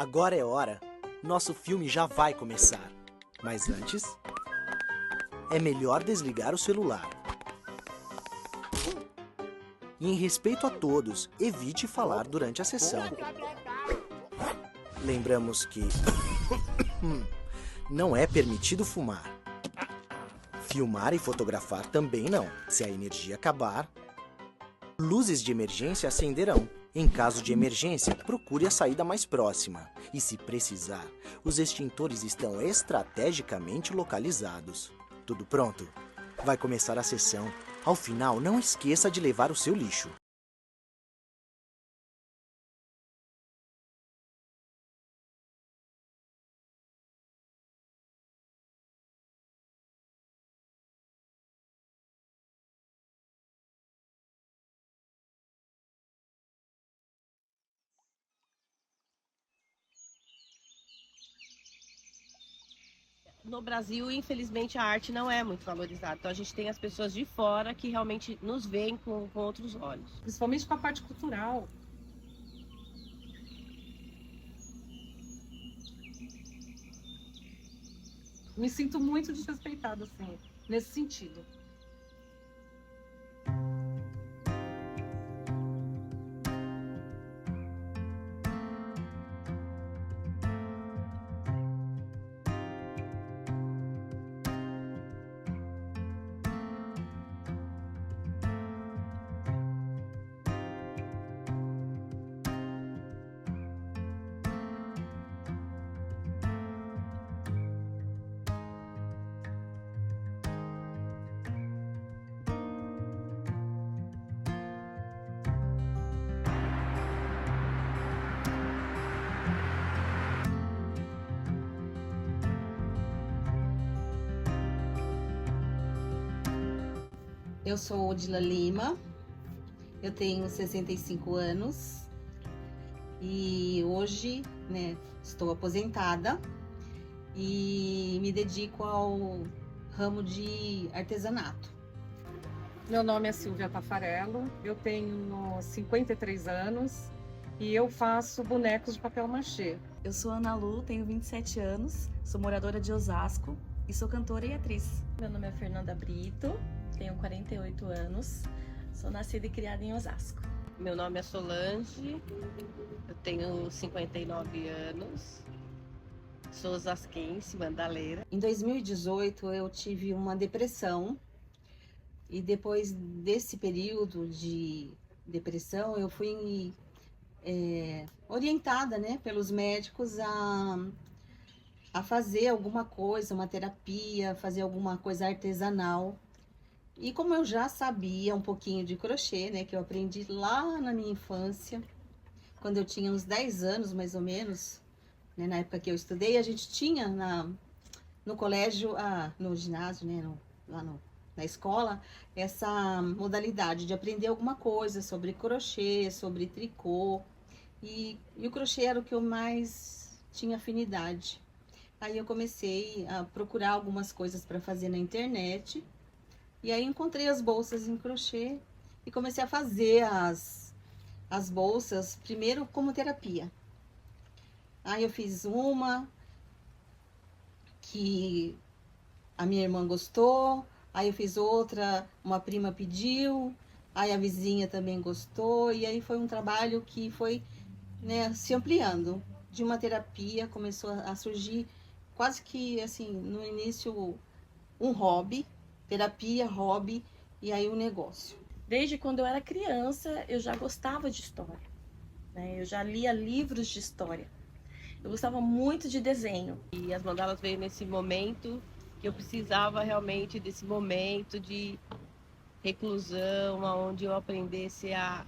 Agora é hora. Nosso filme já vai começar. Mas antes, é melhor desligar o celular. E em respeito a todos, evite falar durante a sessão. Lembramos que não é permitido fumar. Filmar e fotografar também não. Se a energia acabar, luzes de emergência acenderão. Em caso de emergência, procure a saída mais próxima. E se precisar, os extintores estão estrategicamente localizados. Tudo pronto? Vai começar a sessão. Ao final, não esqueça de levar o seu lixo. No Brasil, infelizmente, a arte não é muito valorizada. Então, a gente tem as pessoas de fora que realmente nos veem com outros olhos. Principalmente com a parte cultural. Me sinto muito desrespeitada, assim, nesse sentido. Eu sou Odila Lima, eu tenho 65 anos e hoje, estou aposentada e me dedico ao ramo de artesanato. Meu nome é Silvia Tafarello, eu tenho 53 anos e eu faço bonecos de papel machê. Eu sou Ana Lu, tenho 27 anos, sou moradora de Osasco e sou cantora e atriz. Meu nome é Fernanda Brito, tenho 48 anos, sou nascida e criada em Osasco. Meu nome é Solange, eu tenho 59 anos, sou osasquense, bandaleira. Em 2018 eu tive uma depressão e depois desse período de depressão eu fui orientada, pelos médicos a fazer alguma coisa, uma terapia, fazer alguma coisa artesanal. E como eu já sabia um pouquinho de crochê, que eu aprendi lá na minha infância, quando eu tinha uns 10 anos mais ou menos, na época que eu estudei, a gente tinha no colégio, no ginásio, na escola, essa modalidade de aprender alguma coisa sobre crochê, sobre tricô, e o crochê era o que eu mais tinha afinidade. Aí eu comecei a procurar algumas coisas para fazer na internet, e aí encontrei as bolsas em crochê e comecei a fazer as bolsas, primeiro como terapia. Aí eu fiz uma que a minha irmã gostou, aí eu fiz outra, uma prima pediu, aí a vizinha também gostou, e aí foi um trabalho que foi se ampliando. De uma terapia começou a surgir quase que assim, no início, um hobby, terapia, hobby, e aí um negócio. Desde quando eu era criança, eu já gostava de história, eu já lia livros de história. Eu gostava muito de desenho. E as mandalas veio nesse momento que eu precisava realmente desse momento de reclusão, onde eu aprendesse a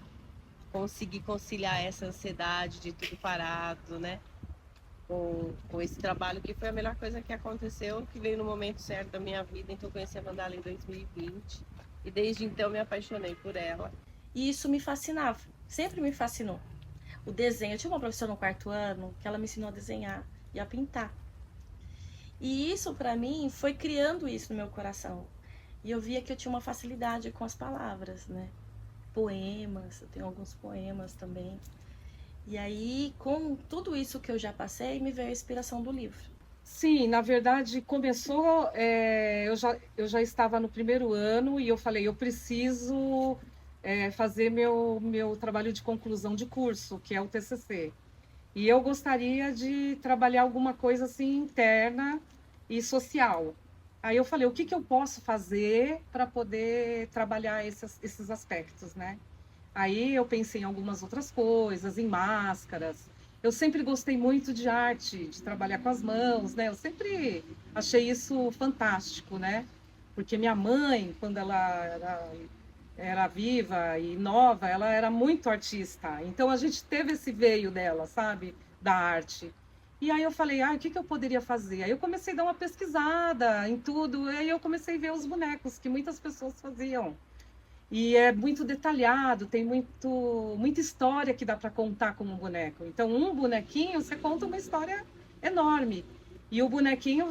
conseguir conciliar essa ansiedade de tudo parado, com esse trabalho que foi a melhor coisa que aconteceu, que veio no momento certo da minha vida. Então eu conheci a mandala em 2020 e desde então me apaixonei por ela. E isso me fascinava, sempre me fascinou. O desenho, eu tinha uma professora no 4º ano que ela me ensinou a desenhar e a pintar. E isso para mim foi criando isso no meu coração. E eu via que eu tinha uma facilidade com as palavras, Poemas, eu tenho alguns poemas também. E aí, com tudo isso que eu já passei, me veio a inspiração do livro. Sim, na verdade começou, eu já estava no primeiro ano e eu falei, eu preciso fazer meu trabalho de conclusão de curso, que é o TCC. E eu gostaria de trabalhar alguma coisa assim interna e social. Aí eu falei, o que eu posso fazer para poder trabalhar esses aspectos, né? Aí eu pensei em algumas outras coisas, em máscaras. Eu sempre gostei muito de arte, de trabalhar com as mãos, né? Eu sempre achei isso fantástico, né? Porque minha mãe, quando era viva e nova, ela era muito artista. Então a gente teve esse veio dela, sabe? Da arte. E aí eu falei, o que eu poderia fazer? Aí eu comecei a dar uma pesquisada em tudo, e aí eu comecei a ver os bonecos que muitas pessoas faziam. E é muito detalhado, tem muita história que dá para contar com um boneco. Então, um bonequinho, você conta uma história enorme. E o bonequinho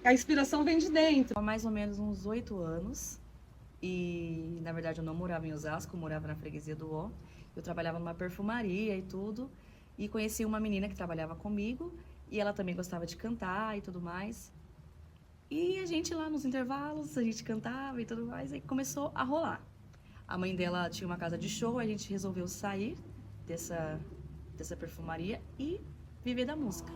a inspiração vem de dentro. Há mais ou menos uns 8 anos. E, na verdade, eu não morava em Osasco, eu morava na freguesia do Ó. Eu trabalhava numa perfumaria e tudo. E conheci uma menina que trabalhava comigo. E ela também gostava de cantar e tudo mais. E a gente lá nos intervalos, a gente cantava e tudo mais. Aí começou a rolar. A mãe dela tinha uma casa de show, a gente resolveu sair dessa perfumaria e viver da música.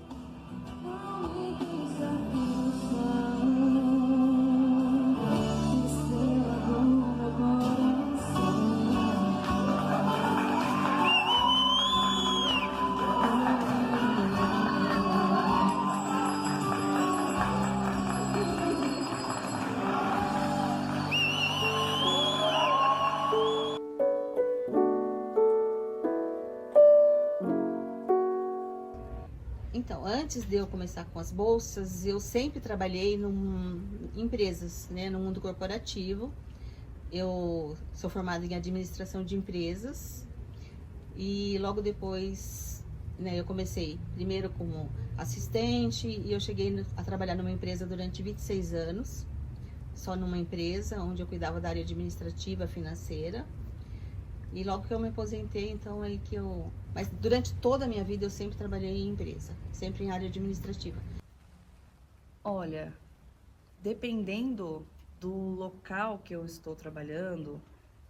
Então, antes de eu começar com as bolsas, eu sempre trabalhei em empresas, né, no mundo corporativo. Eu sou formada em administração de empresas e logo depois, né, eu comecei primeiro como assistente e eu cheguei a trabalhar numa empresa durante 26 anos, só numa empresa onde eu cuidava da área administrativa, financeira. E logo que eu me aposentei, então aí que eu... Mas durante toda a minha vida eu sempre trabalhei em empresa, sempre em área administrativa. Olha, dependendo do local que eu estou trabalhando,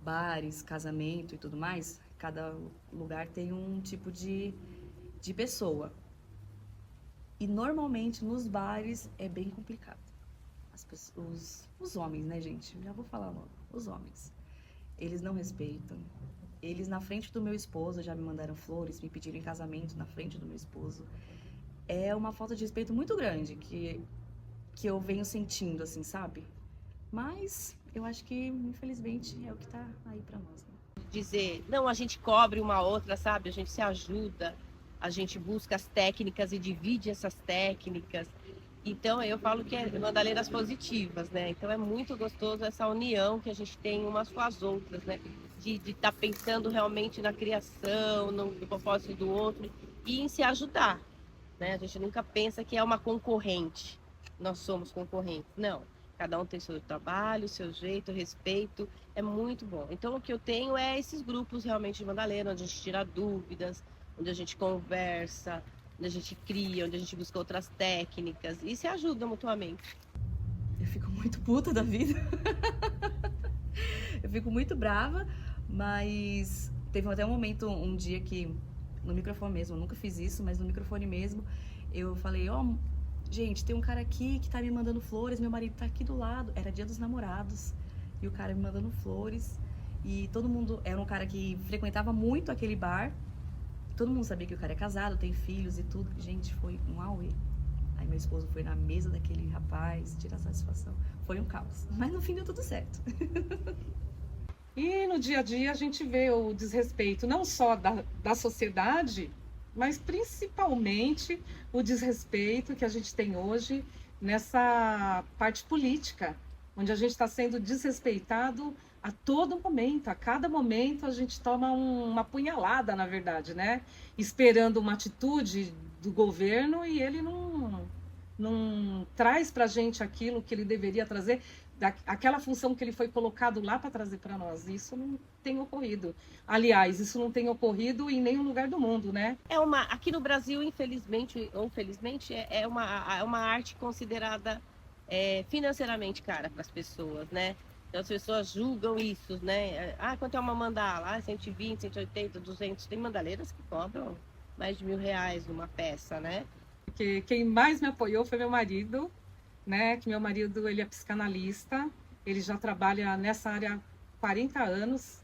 bares, casamento e tudo mais, cada lugar tem um tipo de pessoa. E normalmente nos bares é bem complicado. Os homens, né, gente? Já vou falar logo. Os homens. Eles não respeitam. Eles, na frente do meu esposo, já me mandaram flores, me pediram em casamento na frente do meu esposo. É uma falta de respeito muito grande que eu venho sentindo, assim, sabe? Mas eu acho que, infelizmente, é o que tá aí pra nós, né? Dizer, não, a gente cobre uma outra, sabe? A gente se ajuda, a gente busca as técnicas e divide essas técnicas. Então, eu falo que é mandaleiras positivas, né? Então, é muito gostoso essa união que a gente tem umas com as outras, né? De estar pensando realmente na criação, no propósito do outro e em se ajudar, né? A gente nunca pensa que é uma concorrente. Nós somos concorrentes. Não. Cada um tem seu trabalho, seu jeito, respeito. É muito bom. Então, o que eu tenho é esses grupos realmente de mandaleira, onde a gente tira dúvidas, onde a gente conversa, onde a gente cria, onde a gente busca outras técnicas e se ajuda mutuamente. Eu fico muito puta da vida. Eu fico muito brava, mas teve até um momento, um dia que, no microfone mesmo, eu nunca fiz isso, mas no microfone mesmo, eu falei, gente, tem um cara aqui que tá me mandando flores, meu marido tá aqui do lado. Era Dia dos Namorados, e o cara me mandando flores, e todo mundo, era um cara que frequentava muito aquele bar, todo mundo sabia que o cara é casado, tem filhos e tudo. Gente, foi um auê. Aí meu esposo foi na mesa daquele rapaz, tirar satisfação. Foi um caos, mas no fim deu tudo certo. E no dia a dia a gente vê o desrespeito não só da sociedade, mas principalmente o desrespeito que a gente tem hoje nessa parte política, onde a gente está sendo desrespeitado a todo momento, a cada momento a gente toma uma punhalada, na verdade, né? Esperando uma atitude do governo e ele não traz para a gente aquilo que ele deveria trazer aquela função que ele foi colocado lá para trazer para nós. Isso não tem ocorrido. Aliás, isso não tem ocorrido em nenhum lugar do mundo, né? Aqui no Brasil, infelizmente ou felizmente, é uma arte considerada financeiramente cara para as pessoas, né? Então as pessoas julgam isso, né? Quanto é uma mandala? 120, 180, 200. Tem mandaleiras que cobram mais de R$1.000 numa peça, né? Porque quem mais me apoiou foi meu marido, né? Que meu marido, ele é psicanalista, ele já trabalha nessa área há 40 anos,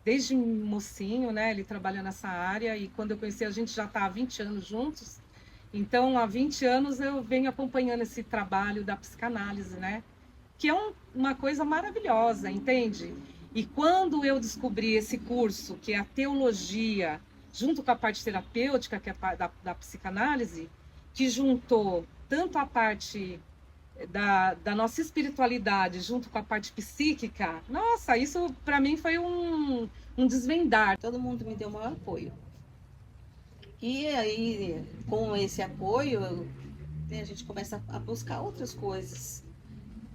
desde mocinho, né? Ele trabalha nessa área e quando eu conheci a gente já está há 20 anos juntos. Então, há 20 anos eu venho acompanhando esse trabalho da psicanálise, né? Que é uma coisa maravilhosa, entende? E quando eu descobri esse curso, que é a teologia, junto com a parte terapêutica, que é da psicanálise, que juntou tanto a parte da nossa espiritualidade junto com a parte psíquica, nossa, isso para mim foi um desvendar. Todo mundo me deu o maior apoio. E aí, com esse apoio, a gente começa a buscar outras coisas,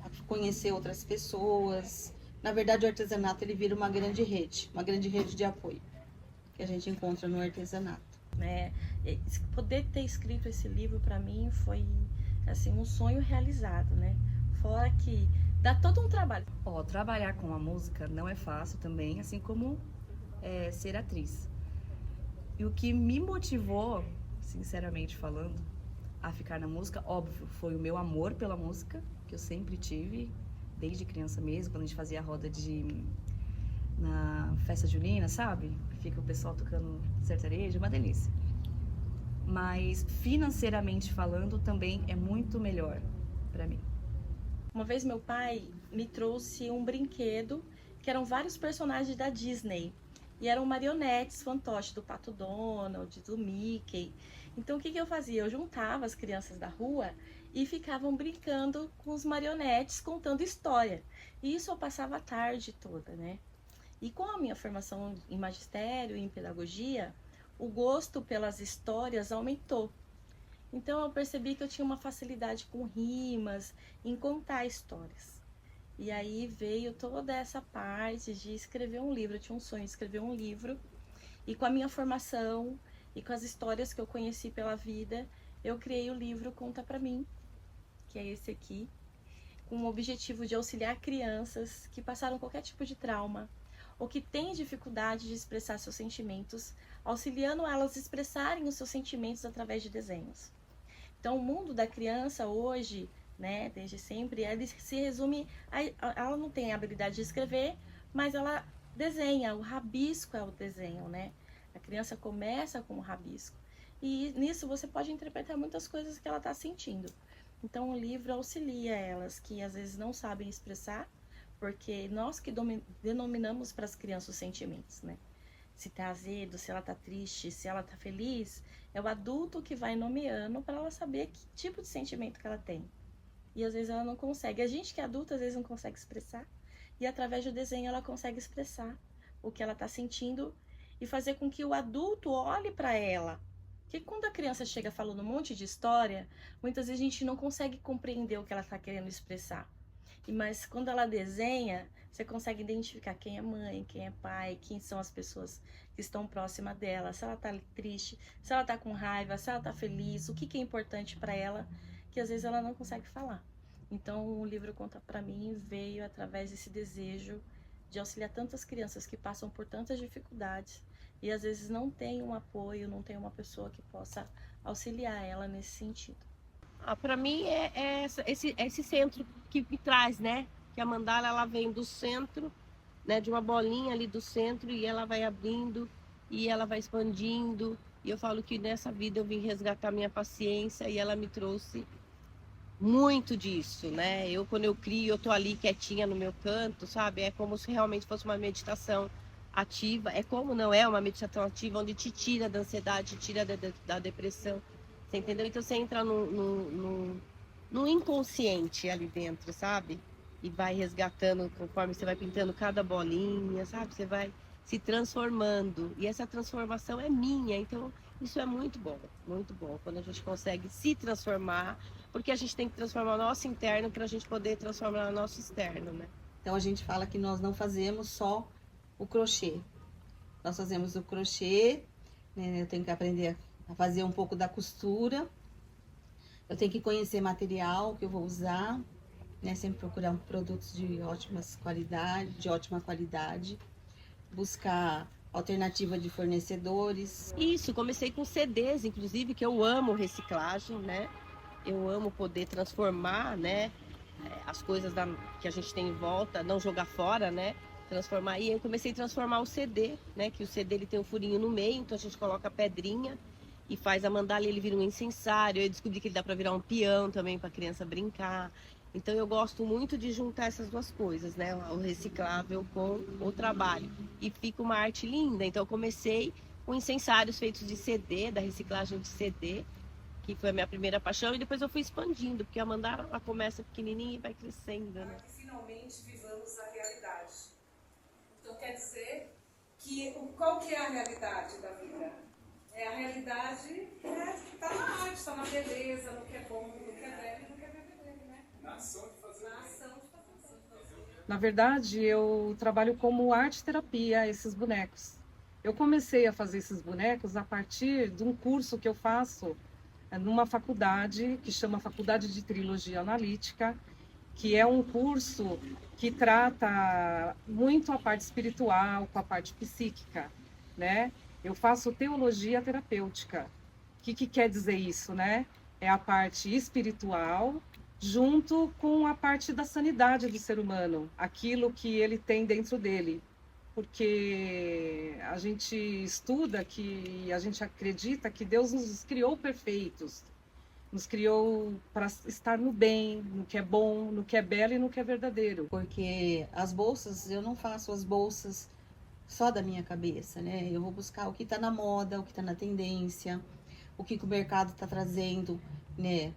a conhecer outras pessoas. Na verdade, o artesanato ele vira uma grande rede de apoio que a gente encontra no artesanato. Poder ter escrito esse livro para mim foi assim um sonho realizado, né? Fora que dá todo um trabalho. Trabalhar com a música não é fácil também, assim como ser atriz. E o que me motivou, sinceramente falando, a ficar na música, óbvio, foi o meu amor pela música, que eu sempre tive, desde criança mesmo, quando a gente fazia a roda na festa junina, sabe? Fica o pessoal tocando sertanejo, uma delícia. Mas financeiramente falando também é muito melhor para mim. Uma vez meu pai me trouxe um brinquedo que eram vários personagens da Disney. E eram marionetes fantoches do Pato Donald, do Mickey. Então o que eu fazia? Eu juntava as crianças da rua e ficavam brincando com os marionetes, contando história. E isso eu passava a tarde toda, né? E com a minha formação em magistério e em pedagogia, o gosto pelas histórias aumentou. Então eu percebi que eu tinha uma facilidade com rimas, em contar histórias. E aí veio toda essa parte de escrever um livro. Eu tinha um sonho de escrever um livro. E com a minha formação e com as histórias que eu conheci pela vida, eu criei o livro Conta Pra Mim, que é esse aqui, com o objetivo de auxiliar crianças que passaram qualquer tipo de trauma ou que têm dificuldade de expressar seus sentimentos, auxiliando elas a expressarem os seus sentimentos através de desenhos. Então, o mundo da criança hoje, né, desde sempre, ele se resume ela não tem a habilidade de escrever, mas ela desenha, o rabisco é o desenho, né? A criança começa com o rabisco. E nisso você pode interpretar muitas coisas que ela está sentindo. Então o livro auxilia elas que às vezes não sabem expressar, porque nós que denominamos para as crianças os sentimentos, né? Se tá azedo, se ela tá triste, se ela tá feliz, é o adulto que vai nomeando para ela saber que tipo de sentimento que ela tem. E às vezes ela não consegue. A gente que é adulta às vezes não consegue expressar, e através do desenho ela consegue expressar o que ela tá sentindo e fazer com que o adulto olhe para ela. Porque quando a criança chega falando um monte de história, muitas vezes a gente não consegue compreender o que ela está querendo expressar. Mas quando ela desenha, você consegue identificar quem é mãe, quem é pai, quem são as pessoas que estão próximas dela, se ela está triste, se ela está com raiva, se ela está feliz, o que é importante para ela, que às vezes ela não consegue falar. Então o livro Conta Pra Mim veio através desse desejo de auxiliar tantas crianças que passam por tantas dificuldades e às vezes não tem um apoio, não tem uma pessoa que possa auxiliar ela nesse sentido. Para mim é esse centro que me traz, né? Que a mandala ela vem do centro, né? De uma bolinha ali do centro e ela vai abrindo e ela vai expandindo. E eu falo que nessa vida eu vim resgatar minha paciência e ela me trouxe muito disso, né? Quando eu crio, eu tô ali quietinha no meu canto, sabe? É como se realmente fosse uma meditação ativa. É como não é uma meditação ativa, onde te tira da ansiedade, te tira da depressão. Você entendeu? Então você entra no inconsciente ali dentro, sabe? E vai resgatando conforme você vai pintando cada bolinha, sabe? Você vai se transformando. E essa transformação é minha, então isso é muito bom, quando a gente consegue se transformar, porque a gente tem que transformar o nosso interno para a gente poder transformar o nosso externo, né? Então a gente fala que nós não fazemos só o crochê. Nós fazemos o crochê, né? Eu tenho que aprender a fazer um pouco da costura. Eu tenho que conhecer material que eu vou usar, né? Sempre procurar produtos de ótima qualidade, buscar alternativa de fornecedores. Isso, comecei com CDs, inclusive, que eu amo reciclagem, né? Eu amo poder transformar, né? As coisas que a gente tem em volta, não jogar fora, né? Transformar. E eu comecei a transformar o CD, né? Que o CD ele tem um furinho no meio, então a gente coloca a pedrinha e faz a mandala e ele vira um incensário. Eu descobri que ele dá para virar um peão também para a criança brincar. Então eu gosto muito de juntar essas duas coisas, né? O reciclável com o trabalho. E fica uma arte linda. Então eu comecei com incensários feitos de CD, da reciclagem de CD, que foi a minha primeira paixão, e depois eu fui expandindo, porque a mandala ela começa pequenininha e vai crescendo, né? Que finalmente vivamos a realidade. Então quer dizer que qual que é a realidade da vida? É a realidade que está na arte, está na beleza, no que é bom, no que é velho, no que é verdadeiro, né? Na ação de fazer. Na verdade, eu trabalho como arte-terapia esses bonecos. Eu comecei a fazer esses bonecos a partir de um curso que eu faço numa faculdade que chama Faculdade de Trilogia Analítica, que é um curso que trata muito a parte espiritual com a parte psíquica, né? Eu faço teologia terapêutica. O que quer dizer isso, né? É a parte espiritual junto com a parte da sanidade do ser humano, aquilo que ele tem dentro dele. Porque a gente estuda que a gente acredita que Deus nos criou perfeitos, nos criou para estar no bem, no que é bom, no que é belo e no que é verdadeiro. Porque as bolsas, eu não faço as bolsas só da minha cabeça, né? Eu vou buscar o que está na moda, o que está na tendência, o que o mercado está trazendo, né?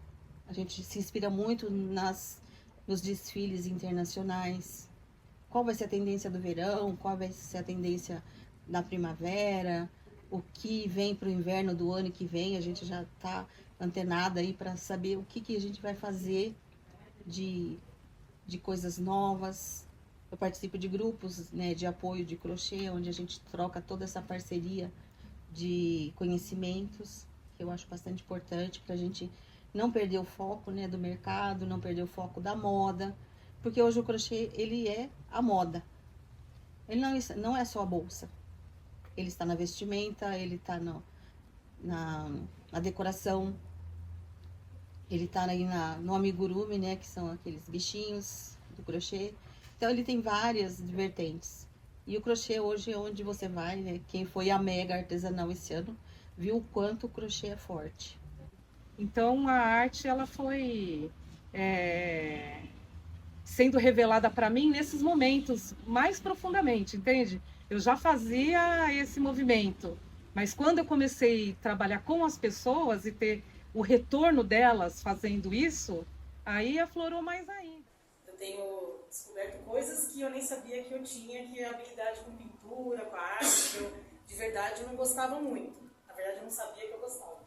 A gente se inspira muito nos desfiles internacionais. Qual vai ser a tendência do verão, qual vai ser a tendência da primavera, o que vem para o inverno do ano que vem, a gente já está antenada aí para saber o que a gente vai fazer de coisas novas. Eu participo de grupos, né, de apoio de crochê, onde a gente troca toda essa parceria de conhecimentos, que eu acho bastante importante para a gente não perder o foco, né, do mercado, não perder o foco da moda, porque hoje o crochê, ele é a moda. Ele não é só a bolsa. Ele está na vestimenta, ele está na decoração, ele está aí no amigurumi, né, que são aqueles bichinhos do crochê. Então ele tem várias vertentes. E o crochê hoje é onde você vai, né? Quem foi a Mega Artesanal esse ano viu o quanto o crochê é forte. Então a arte ela foi sendo revelada para mim nesses momentos mais profundamente, entende? Eu já fazia esse movimento, mas quando eu comecei a trabalhar com as pessoas e ter o retorno delas fazendo isso, aí aflorou mais ainda. Eu tenho descoberto coisas que eu nem sabia que eu tinha, que a habilidade com pintura, com a arte, que eu, de verdade, eu não gostava muito. Na verdade, eu não sabia que eu gostava.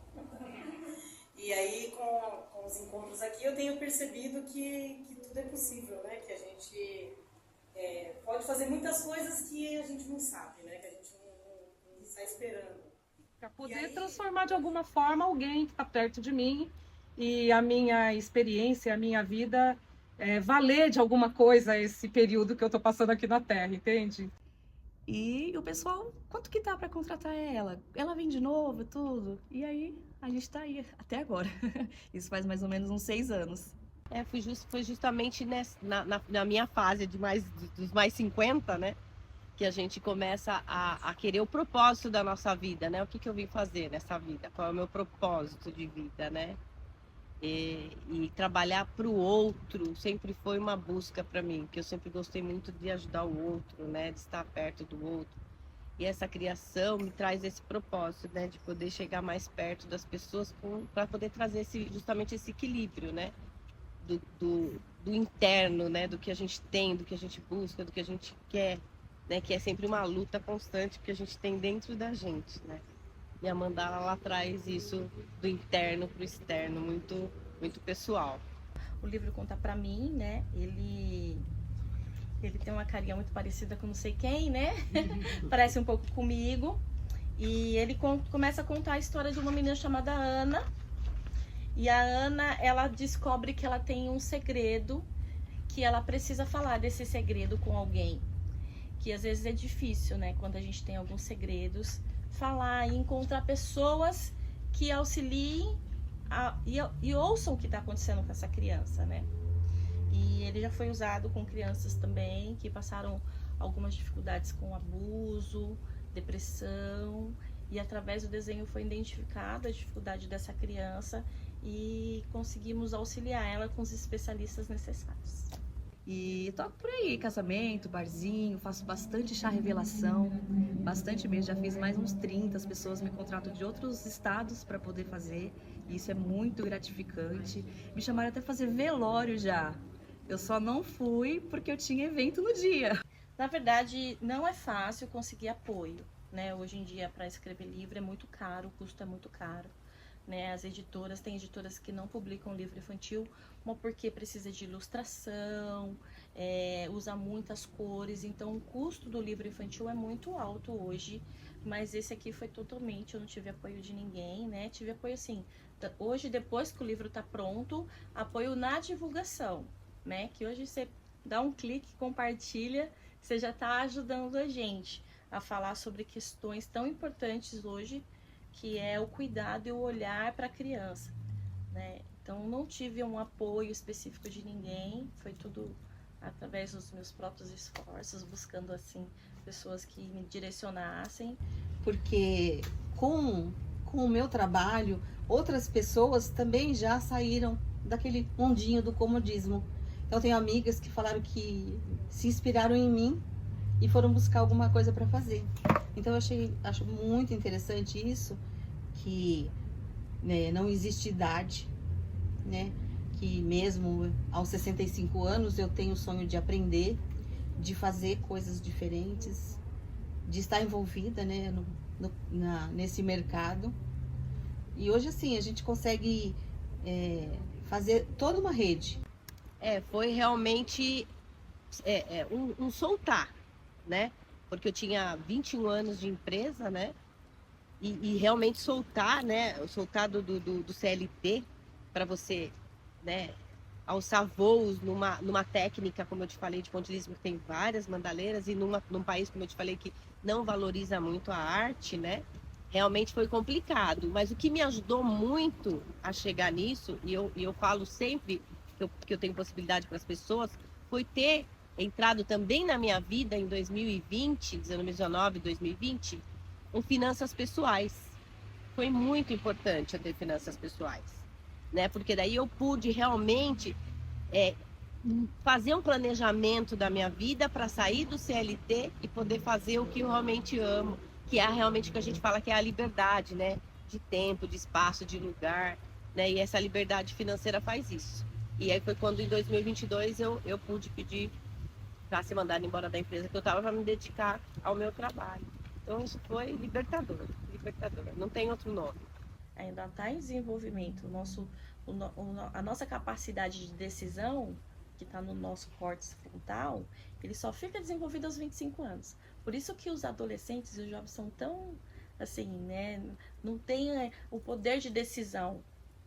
E aí, com os encontros aqui, eu tenho percebido que tudo é possível, né? Que a gente pode fazer muitas coisas que a gente não sabe, né? Que a gente não está esperando. Para poder transformar de alguma forma alguém que está perto de mim e a minha experiência, a minha vida valer de alguma coisa esse período que eu estou passando aqui na Terra, entende? E o pessoal, quanto que dá para contratar ela? Ela vem de novo, tudo. E aí, a gente tá aí até agora. Isso faz mais ou menos uns 6 anos. Foi justamente na minha fase dos mais 50, né? Que a gente começa a querer o propósito da nossa vida, né? O que eu vim fazer nessa vida? Qual é o meu propósito de vida, né? E trabalhar para o outro sempre foi uma busca para mim, porque eu sempre gostei muito de ajudar o outro, né? De estar perto do outro. E essa criação me traz esse propósito, né? De poder chegar mais perto das pessoas para poder trazer justamente esse equilíbrio, né? Do interno, né? Do que a gente tem, do que a gente busca, do que a gente quer, né? Que é sempre uma luta constante que a gente tem dentro da gente, né? E a mandala, ela traz isso do interno para o externo, muito, muito pessoal. O livro conta pra mim, né? Ele tem uma carinha muito parecida com não sei quem, né? Parece um pouco comigo. E ele começa a contar a história de uma menina chamada Ana. E a Ana, ela descobre que ela tem um segredo, que ela precisa falar desse segredo com alguém. Que às vezes é difícil, né? Quando a gente tem alguns segredos, falar e encontrar pessoas que auxiliem e ouçam o que está acontecendo com essa criança, né? E ele já foi usado com crianças também que passaram algumas dificuldades com abuso, depressão, e através do desenho foi identificada a dificuldade dessa criança e conseguimos auxiliar ela com os especialistas necessários. E toco por aí, casamento, barzinho, faço bastante chá revelação, bastante mesmo, já fiz mais uns 30, as pessoas me contratam de outros estados para poder fazer, e isso é muito gratificante. Me chamaram até fazer velório já, eu só não fui porque eu tinha evento no dia. Na verdade, não é fácil conseguir apoio, né? Hoje em dia, para escrever livro é muito caro, o custo é muito caro. Né, as editoras, tem editoras que não publicam livro infantil, uma porque precisa de ilustração, usa muitas cores, então o custo do livro infantil é muito alto hoje, mas esse aqui foi totalmente, eu não tive apoio de ninguém, né, tive apoio assim, hoje depois que o livro está pronto, apoio na divulgação, né, que hoje você dá um clique, compartilha, você já está ajudando a gente a falar sobre questões tão importantes hoje, que é o cuidado e o olhar para a criança, né? Então não tive um apoio específico de ninguém, foi tudo através dos meus próprios esforços, buscando assim pessoas que me direcionassem. Porque com o meu trabalho, outras pessoas também já saíram daquele mundinho do comodismo. Então, eu tenho amigas que falaram que se inspiraram em mim e foram buscar alguma coisa para fazer. Então, eu acho muito interessante isso, que né, não existe idade, né? Que mesmo aos 65 anos eu tenho o sonho de aprender, de fazer coisas diferentes, de estar envolvida, né, nesse mercado. E hoje, assim, a gente consegue fazer toda uma rede. Foi realmente um soltar, né? Porque eu tinha 21 anos de empresa, né? E realmente soltar, né? Soltar do CLT para você, né? Alçar voos numa técnica, como eu te falei, de pontilhismo, que tem várias mandaleiras, e num país, como eu te falei, que não valoriza muito a arte, né? Realmente foi complicado. Mas o que me ajudou muito a chegar nisso, e eu falo sempre que eu tenho possibilidade para as pessoas, foi ter entrado também na minha vida em 2020, 2019, 2020, em finanças pessoais. Foi muito importante eu ter finanças pessoais, né? Porque daí eu pude realmente fazer um planejamento da minha vida para sair do CLT e poder fazer o que eu realmente amo, que é realmente o que a gente fala que é a liberdade, né? De tempo, de espaço, de lugar, né? E essa liberdade financeira faz isso. E aí foi quando em 2022 eu pude pedir para ser mandada embora da empresa que eu estava para me dedicar ao meu trabalho. Então isso foi libertador, não tem outro nome. Ainda está em desenvolvimento a nossa capacidade de decisão, que está no nosso córtex frontal, ele só fica desenvolvido aos 25 anos. Por isso que os adolescentes e os jovens são tão, assim, né, não têm o poder de decisão,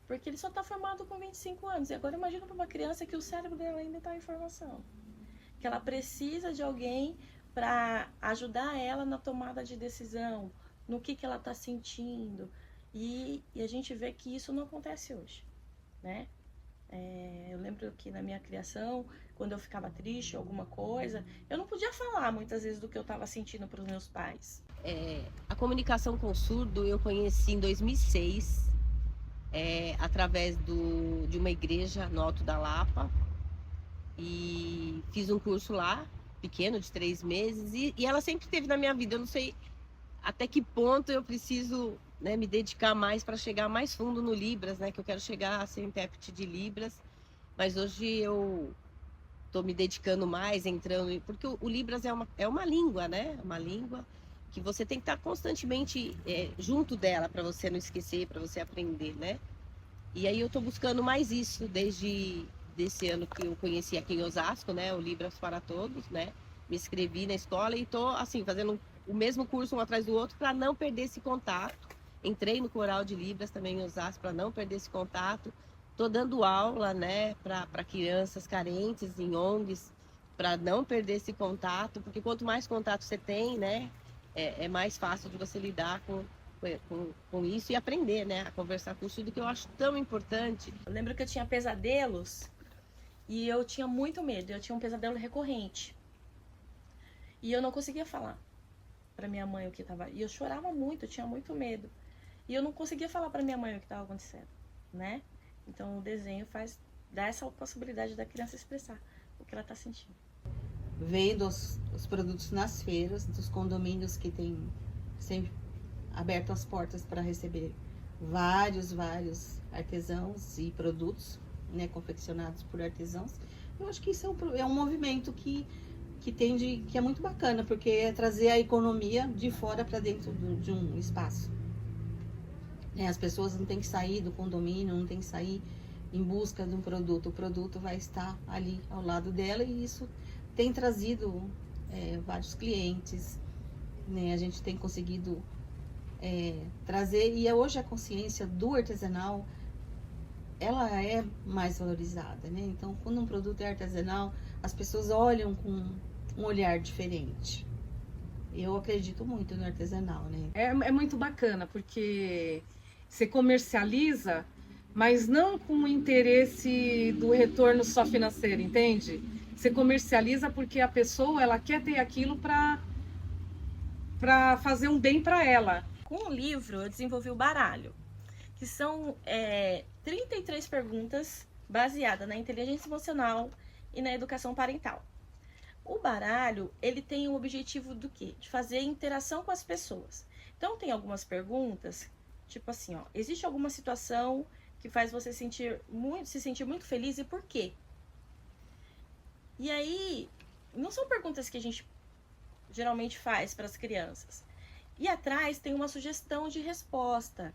porque ele só está formado com 25 anos. E agora imagina para uma criança que o cérebro dela ainda está em formação, que ela precisa de alguém para ajudar ela na tomada de decisão, no que ela está sentindo. E a gente vê que isso não acontece hoje, né? Eu lembro que na minha criação, quando eu ficava triste, alguma coisa, eu não podia falar muitas vezes do que eu estava sentindo para os meus pais. A comunicação com o surdo eu conheci em 2006, através de uma igreja no Alto da Lapa, e fiz um curso lá, pequeno, de 3 meses, e ela sempre esteve na minha vida. Eu não sei até que ponto eu preciso, né, me dedicar mais para chegar mais fundo no Libras, né, que eu quero chegar a ser intérprete de Libras, mas hoje eu tô me dedicando mais, entrando, porque o Libras é uma língua, né? Uma língua que você tem que estar constantemente junto dela para você não esquecer, para você aprender, né? E aí eu tô buscando mais isso desde desse ano que eu conheci aqui em Osasco, né? O Libras para Todos, né? Me inscrevi na escola e tô assim fazendo o mesmo curso um atrás do outro para não perder esse contato. Entrei no Coral de Libras também em Osasco para não perder esse contato. Tô dando aula, né, para crianças carentes em ONGs, para não perder esse contato, porque quanto mais contato você tem, né, é mais fácil de você lidar com isso e aprender, né, a conversar com tudo que eu acho tão importante. Eu lembro que eu tinha pesadelos e eu tinha muito medo. Eu tinha um pesadelo recorrente e eu não conseguia falar para minha mãe o que estava. E eu chorava muito, eu tinha muito medo. E eu não conseguia falar para minha mãe o que estava acontecendo, né? Então o desenho dá essa possibilidade da criança expressar o que ela está sentindo. Vendo os produtos nas feiras, dos condomínios que têm sempre aberto as portas para receber vários artesãos e produtos, né, confeccionados por artesãos. Eu acho que isso é um movimento que é muito bacana, porque é trazer a economia de fora para dentro de um espaço. As pessoas não têm que sair do condomínio, não têm que sair em busca de um produto. O produto vai estar ali ao lado dela e isso tem trazido vários clientes, né? A gente tem conseguido trazer, e hoje a consciência do artesanal, ela é mais valorizada, né? Então, quando um produto é artesanal, as pessoas olham com um olhar diferente. Eu acredito muito no artesanal, né? É muito bacana, porque você comercializa, mas não com o interesse do retorno só financeiro, entende? Você comercializa porque a pessoa, ela quer ter aquilo para fazer um bem para ela. Com o livro, eu desenvolvi o baralho, que são 33 perguntas baseadas na inteligência emocional e na educação parental. O baralho, ele tem o objetivo do quê? De fazer interação com as pessoas. Então, tem algumas perguntas, tipo assim, ó, existe alguma situação que faz você se sentir muito feliz e por quê? E aí, não são perguntas que a gente geralmente faz para as crianças. E atrás tem uma sugestão de resposta.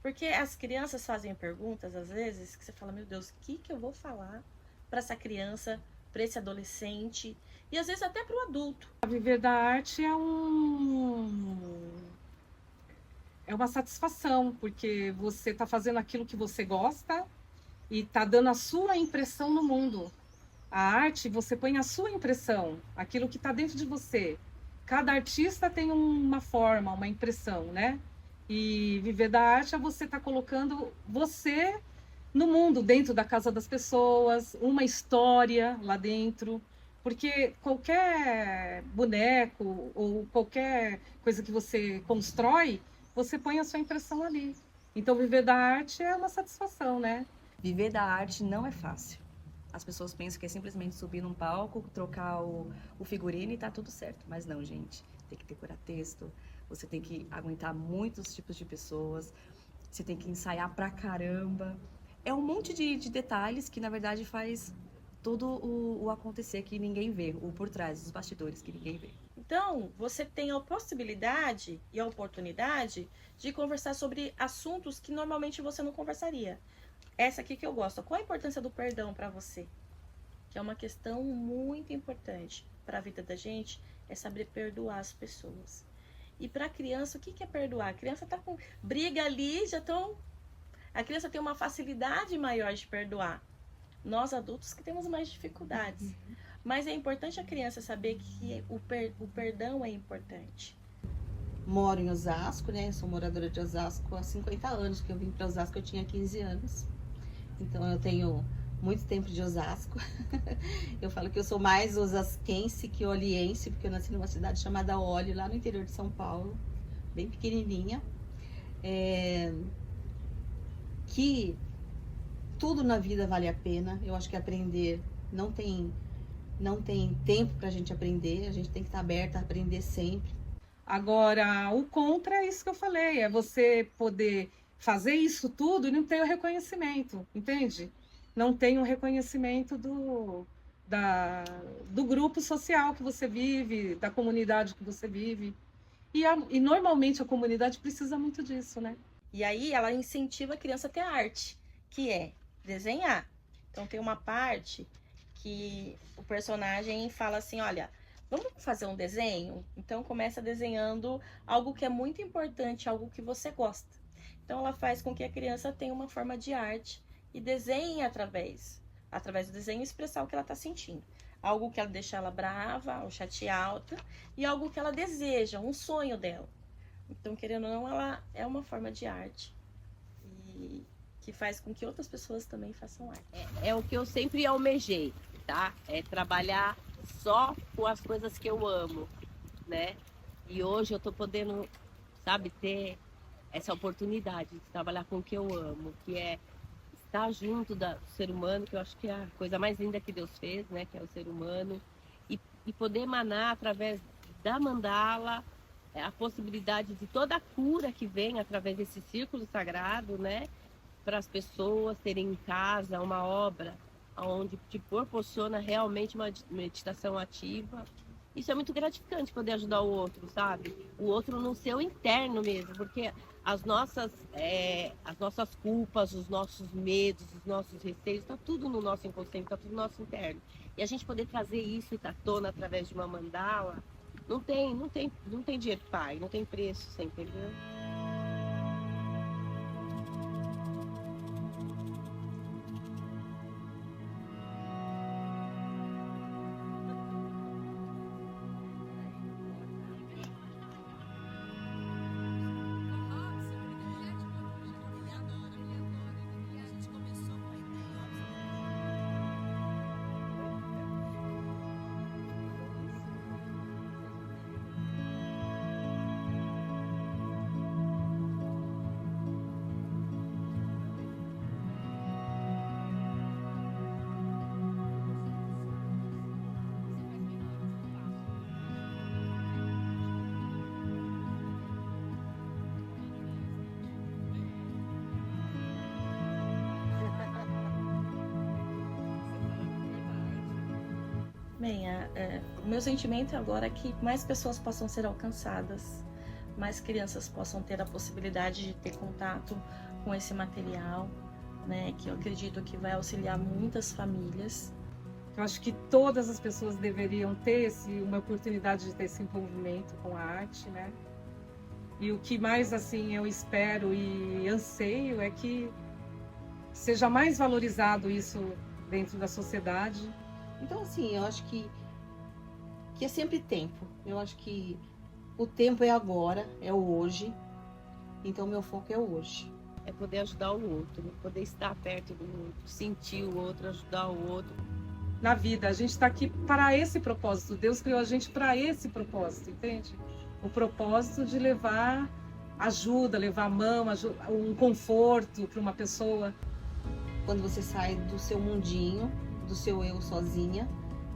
Porque as crianças fazem perguntas, às vezes, que você fala, meu Deus, o que eu vou falar para essa criança, para esse adolescente, e às vezes até para o adulto. Viver da arte é uma satisfação, porque você está fazendo aquilo que você gosta e está dando a sua impressão no mundo. A arte, você põe a sua impressão, aquilo que está dentro de você. Cada artista tem uma forma, uma impressão, né? E viver da arte é você estar colocando você no mundo, dentro da casa das pessoas, uma história lá dentro. Porque qualquer boneco ou qualquer coisa que você constrói, você põe a sua impressão ali. Então, viver da arte é uma satisfação, né? Viver da arte não é fácil. As pessoas pensam que é simplesmente subir num palco, trocar o figurino e tá tudo certo. Mas não, gente. Tem que decorar texto, você tem que aguentar muitos tipos de pessoas, você tem que ensaiar pra caramba. É um monte de detalhes que, na verdade, faz todo o acontecer que ninguém vê, o por trás, os bastidores que ninguém vê. Então, você tem a possibilidade e a oportunidade de conversar sobre assuntos que normalmente você não conversaria. Essa aqui que eu gosto. Qual a importância do perdão para você? Que é uma questão muito importante para a vida da gente, é saber perdoar as pessoas. E para a criança, o que é perdoar? A criança tá com briga ali, a criança tem uma facilidade maior de perdoar. Nós adultos que temos mais dificuldades. Mas é importante a criança saber que o perdão é importante. Moro em Osasco, né? Sou moradora de Osasco há 50 anos, que eu vim para Osasco, eu tinha 15 anos. Então eu tenho muito tempo de Osasco. Eu falo que eu sou mais osasquense que oliense, porque eu nasci numa cidade chamada Oli, lá no interior de São Paulo, bem pequenininha. Que tudo na vida vale a pena. Eu acho que aprender não tem tempo pra gente aprender, a gente tem que estar aberta a aprender sempre. Agora, o contra é isso que eu falei, é você poder fazer isso tudo e não ter o reconhecimento, entende? Não tem o reconhecimento do grupo social que você vive, da comunidade que você vive. E normalmente a comunidade precisa muito disso, né? E aí ela incentiva a criança a ter arte, que é desenhar. Então tem uma parte que o personagem fala assim, olha, vamos fazer um desenho? Então começa desenhando algo que é muito importante, algo que você gosta. Então ela faz com que a criança tenha uma forma de arte e desenhe através do desenho expressar o que ela está sentindo. Algo que ela deixa ela brava ou chateada e algo que ela deseja, um sonho dela. Então, querendo ou não, ela é uma forma de arte e que faz com que outras pessoas também façam arte. É o que eu sempre almejei, tá? É trabalhar só com as coisas que eu amo, né? E hoje eu tô podendo, sabe, ter essa oportunidade de trabalhar com o que eu amo, que é estar junto do ser humano, que eu acho que é a coisa mais linda que Deus fez, né? Que é o ser humano. E poder emanar através da mandala a possibilidade de toda a cura que vem através desse círculo sagrado, né? Para as pessoas terem em casa uma obra onde te proporciona realmente uma meditação ativa. Isso é muito gratificante, poder ajudar o outro, sabe? O outro no seu interno mesmo, porque as nossas culpas, os nossos medos, os nossos receios, está tudo no nosso inconsciente, está tudo no nosso interno. E a gente poder trazer isso à tona através de uma mandala, não tem dinheiro que pague, não tem preço, você entendeu? Bem, o meu sentimento agora é que mais pessoas possam ser alcançadas, mais crianças possam ter a possibilidade de ter contato com esse material, né, que eu acredito que vai auxiliar muitas famílias. Eu acho que todas as pessoas deveriam ter uma oportunidade de ter esse envolvimento com a arte, né? E o que mais, assim, eu espero e anseio é que seja mais valorizado isso dentro da sociedade. Então, assim, eu acho que é sempre tempo. Eu acho que o tempo é agora, é o hoje. Então, meu foco é o hoje. É poder ajudar o outro, poder estar perto do outro, sentir o outro, ajudar o outro. Na vida, a gente está aqui para esse propósito. Deus criou a gente para esse propósito, entende? O propósito de levar ajuda, levar a mão, um conforto para uma pessoa. Quando você sai do seu mundinho, do seu eu sozinha,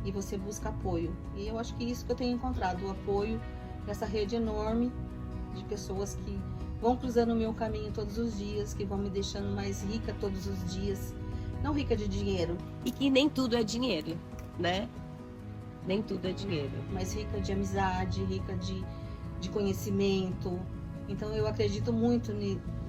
e você busca apoio. E eu acho que isso que eu tenho encontrado, o apoio dessa rede enorme de pessoas que vão cruzando o meu caminho todos os dias, que vão me deixando mais rica todos os dias. Não rica de dinheiro. E que nem tudo é dinheiro, né? Nem tudo é dinheiro. Mas rica de amizade, rica de conhecimento. Então eu acredito muito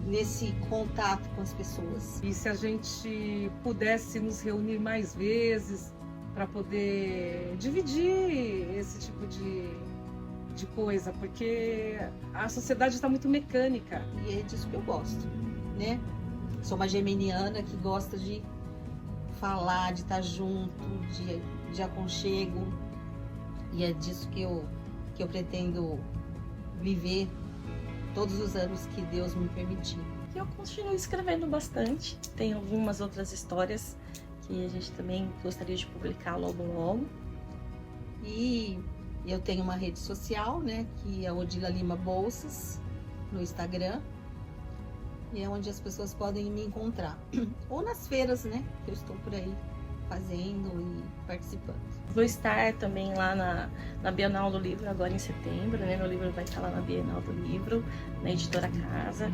nesse contato com as pessoas. E se a gente pudesse nos reunir mais vezes para poder dividir esse tipo de coisa, porque a sociedade está muito mecânica. E é disso que eu gosto, né? Sou uma geminiana que gosta de falar, de estar junto, de aconchego. E é disso que eu pretendo viver todos os anos que Deus me permitir. E eu continuo escrevendo bastante. Tem algumas outras histórias que a gente também gostaria de publicar logo logo. E eu tenho uma rede social, né, que é Odila Lima Bolsas, no Instagram. E é onde as pessoas podem me encontrar. Ou nas feiras, né, que eu estou por aí fazendo e participando. Vou estar também lá na Bienal do Livro agora em setembro, né? Meu livro vai estar lá na Bienal do Livro, na Editora Casa.